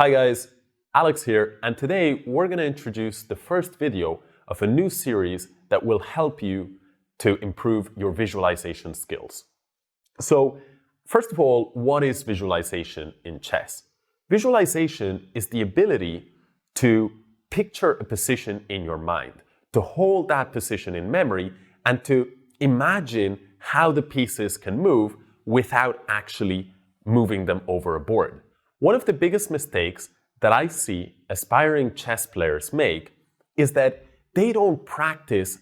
Hi guys, Alex here, and today we're going to introduce the first video of a new series that will help you to improve your visualization skills. So, first of all, what is visualization in chess? Visualization is the ability to picture a position in your mind, to hold that position in memory, and to imagine how the pieces can move without actually moving them over a board. One of the biggest mistakes that I see aspiring chess players make is that they don't practice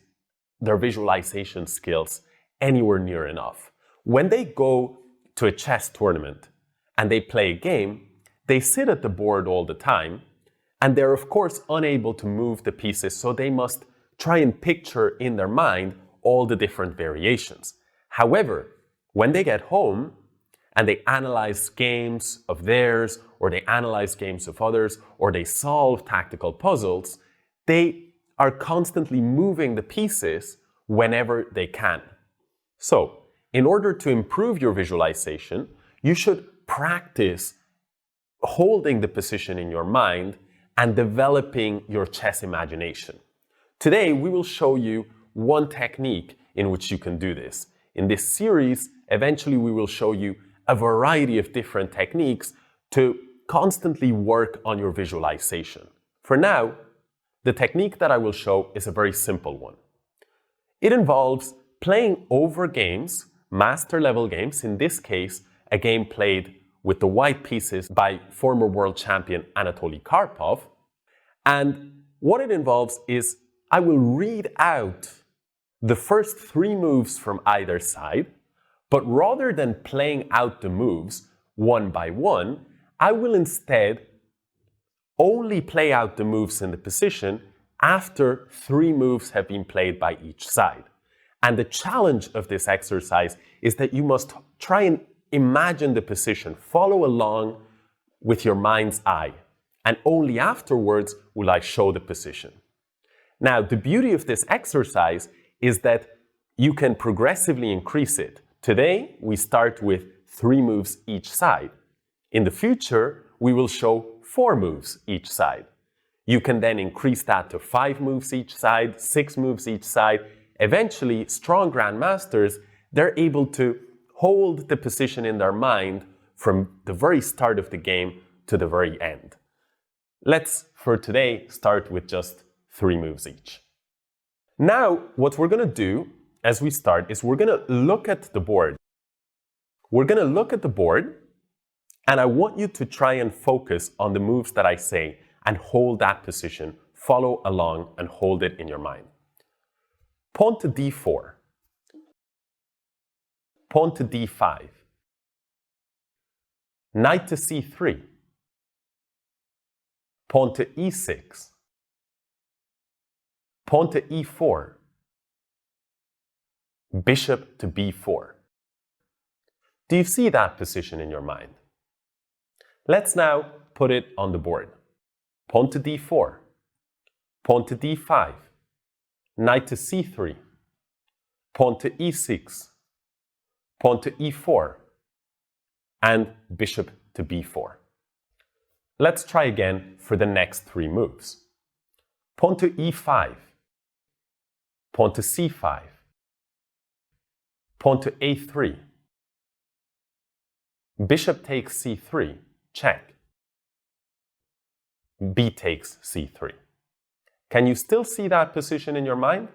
their visualization skills anywhere near enough. When they go to a chess tournament and they play a game, they sit at the board all the time, and they're of course unable to move the pieces, so they must try and picture in their mind all the different variations. However, when they get home and they analyze games of theirs, or they analyze games of others, or they solve tactical puzzles, they are constantly moving the pieces whenever they can. So, in order to improve your visualization, you should practice holding the position in your mind and developing your chess imagination. Today, we will show you one technique in which you can do this. In this series, eventually we will show you a variety of different techniques to constantly work on your visualization. For now, the technique that I will show is a very simple one. It involves playing over games, master level games, in this case, a game played with the white pieces by former world champion Anatoly Karpov. And what it involves is I will read out the first 3 moves from either side, but rather than playing out the moves one by one, I will instead only play out the moves in the position after 3 moves have been played by each side. And the challenge of this exercise is that you must try and imagine the position, follow along with your mind's eye, and only afterwards will I show the position. Now, the beauty of this exercise is that you can progressively increase it. Today, we start with 3 moves each side. In the future, we will show 4 moves each side. You can then increase that to 5 moves each side, 6 moves each side. Eventually, strong grandmasters, they're able to hold the position in their mind from the very start of the game to the very end. Let's, for today, start with just 3 moves each. Now, what we're going to do as we start is we're going to look at the board. We're going to look at the board, and I want you to try and focus on the moves that I say and hold that position, follow along and hold it in your mind. Pawn to d4, pawn to d5, knight to c3, pawn to e6, pawn to e4, bishop to b4. Do you see that position in your mind? Let's now put it on the board. Pawn to d4, pawn to d5, knight to c3, pawn to e6, pawn to e4, and bishop to b4. Let's try again for the next 3 moves. Pawn to e5, pawn to c5, pawn to a3, bishop takes c3, check, b takes c3. Can you still see that position in your mind?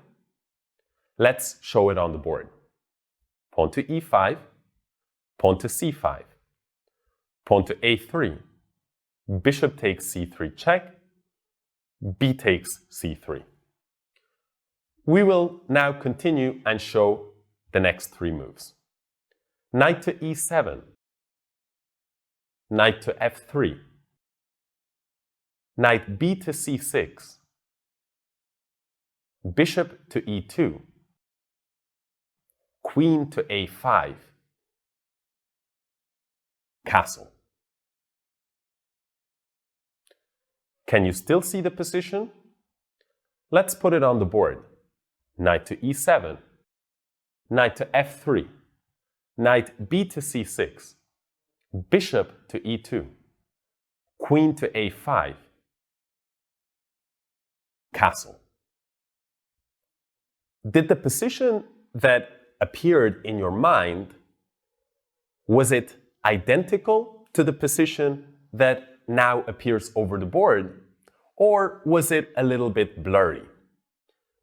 Let's show it on the board. Pawn to e5, pawn to c5, pawn to a3, bishop takes c3, check, b takes c3. We will now continue and show the next 3 moves. Knight to e7, knight to f3, knight b to c6, bishop to e2, queen to a5, castle. Can you still see the position? Let's put it on the board. Knight to e7, knight to f3, knight b to c6, bishop to e2, queen to a5, castle. Did the position that appeared in your mind, was it identical to the position that now appears over the board, or was it a little bit blurry?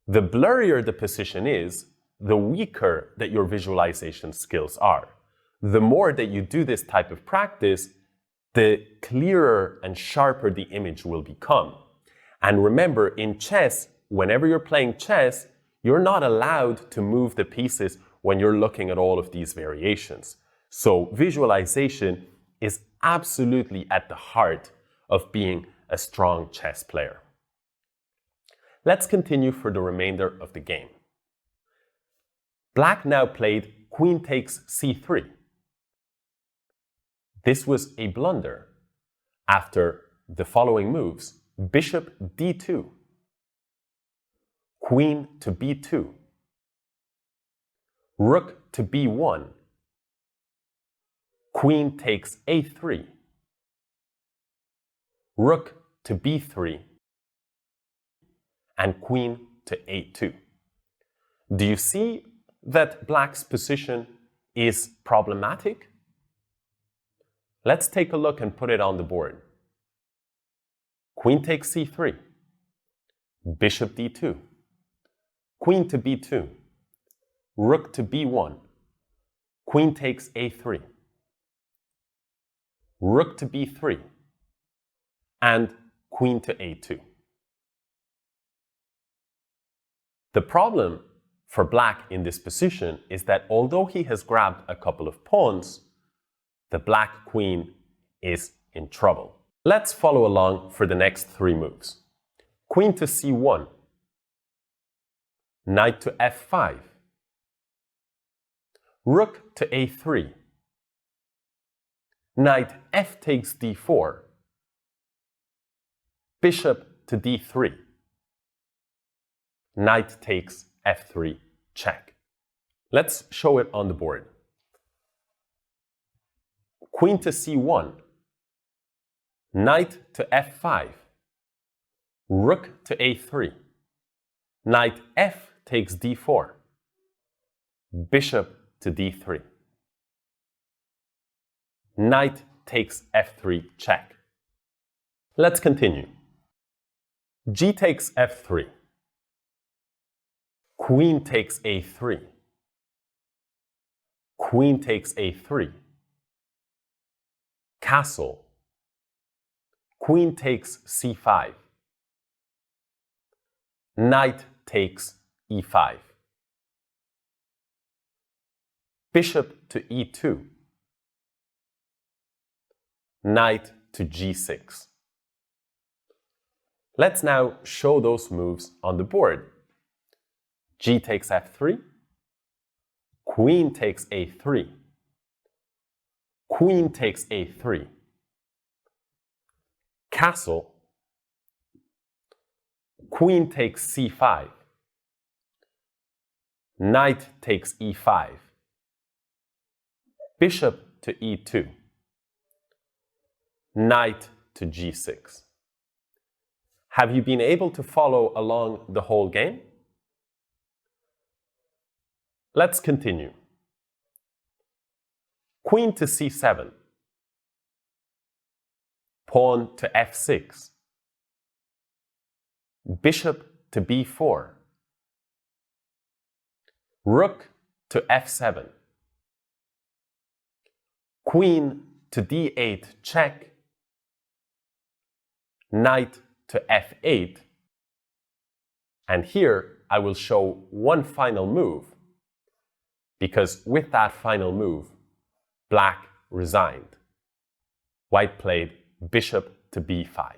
The blurrier the position is, the weaker that your visualization skills are. The more that you do this type of practice, the clearer and sharper the image will become. And remember, in chess, whenever you're playing chess, you're not allowed to move the pieces when you're looking at all of these variations. So visualization is absolutely at the heart of being a strong chess player. Let's continue for the remainder of the game. Black now played queen takes c3. This was a blunder. After the following moves, bishop d2, queen to b2, rook to b1, queen takes a3, rook to b3, and queen to a2. Do you see that black's position is problematic? Let's take a look and put it on the board. Queen takes c3, bishop d2, queen to b2, rook to b1, queen takes a3, rook to b3, and queen to a2. The problem for black in this position is that although he has grabbed a couple of pawns, the black queen is in trouble. Let's follow along for the next three moves. Queen to c1, knight to f5, rook to a3, knight f takes d4, bishop to d3, knight takes f3, check. Let's show it on the board. Queen to c1, knight to f5, rook to a3, knight f takes d4, bishop to d3, knight takes f3, check. Let's continue. G takes f3, queen takes a3, queen takes a3, castle, queen takes c5, knight takes e5, bishop to e2, knight to g6. Let's now show those moves on the board. G takes f3, queen takes a3, queen takes a3, castle, queen takes c5, knight takes e5, bishop to e2, knight to g6. Have you been able to follow along the whole game? Let's continue. Queen to c7, pawn to f6, bishop to b4, rook to f7, queen to d8 check, knight to f8, and here I will show one final move, because with that final move, black resigned. White played bishop to b5.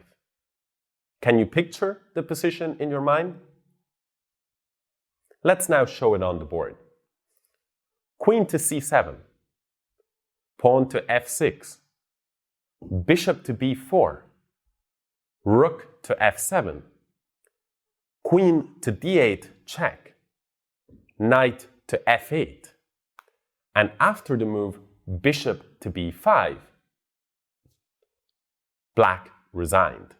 Can you picture the position in your mind? Let's now show it on the board. Queen to c7, pawn to f6, bishop to b4, rook to f7, queen to d8 check, knight to f8, and after the move bishop to b5, black resigned.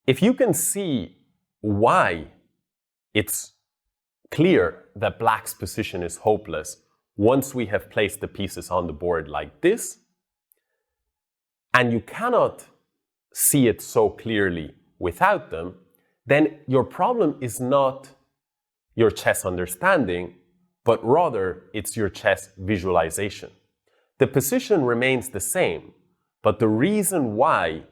If you can see why it's clear that black's position is hopeless once we have placed the pieces on the board like this, and you cannot see it so clearly without them, then your problem is not your chess understanding, but rather it's your chess visualization. The position remains the same, but the reason why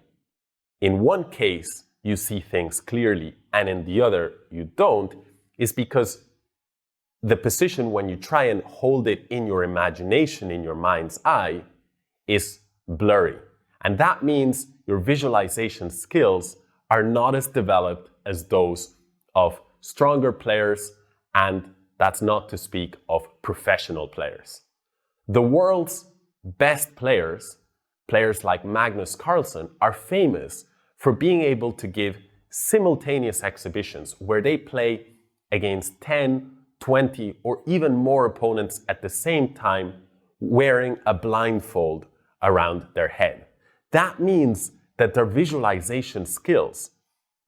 in one case you see things clearly and in the other you don't is because the position, when you try and hold it in your imagination, in your mind's eye, is blurry. And that means your visualization skills are not as developed as those of stronger players, and that's not to speak of professional players. The world's best players, players like Magnus Carlsen, are famous for being able to give simultaneous exhibitions where they play against 10, 20, or even more opponents at the same time, wearing a blindfold around their head. That means that their visualization skills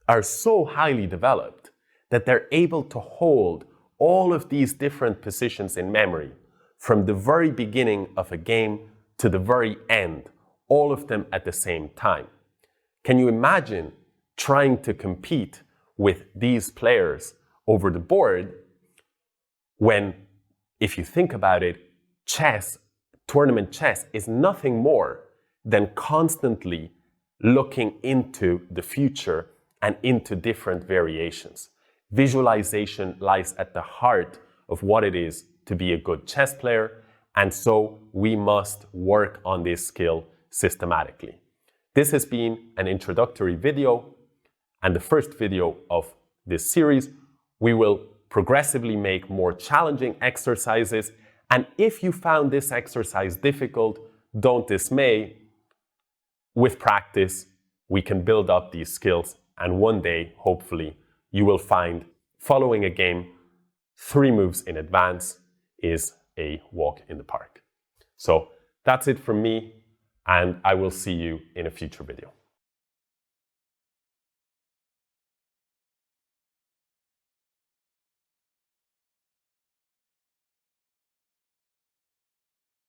are so highly developed that they're able to hold all of these different positions in memory from the very beginning of a game to the very end, all of them at the same time. Can you imagine trying to compete with these players over the board when, if you think about it, chess, tournament chess, is nothing more than constantly looking into the future and into different variations. Visualization lies at the heart of what it is to be a good chess player, and so we must work on this skill systematically. This has been an introductory video and the first video of this series. We will progressively make more challenging exercises, and if you found this exercise difficult, don't dismay. With practice, we can build up these skills, and one day, hopefully, you will find following a game 3 moves in advance is a walk in the park. So that's it from me, and I will see you in a future video.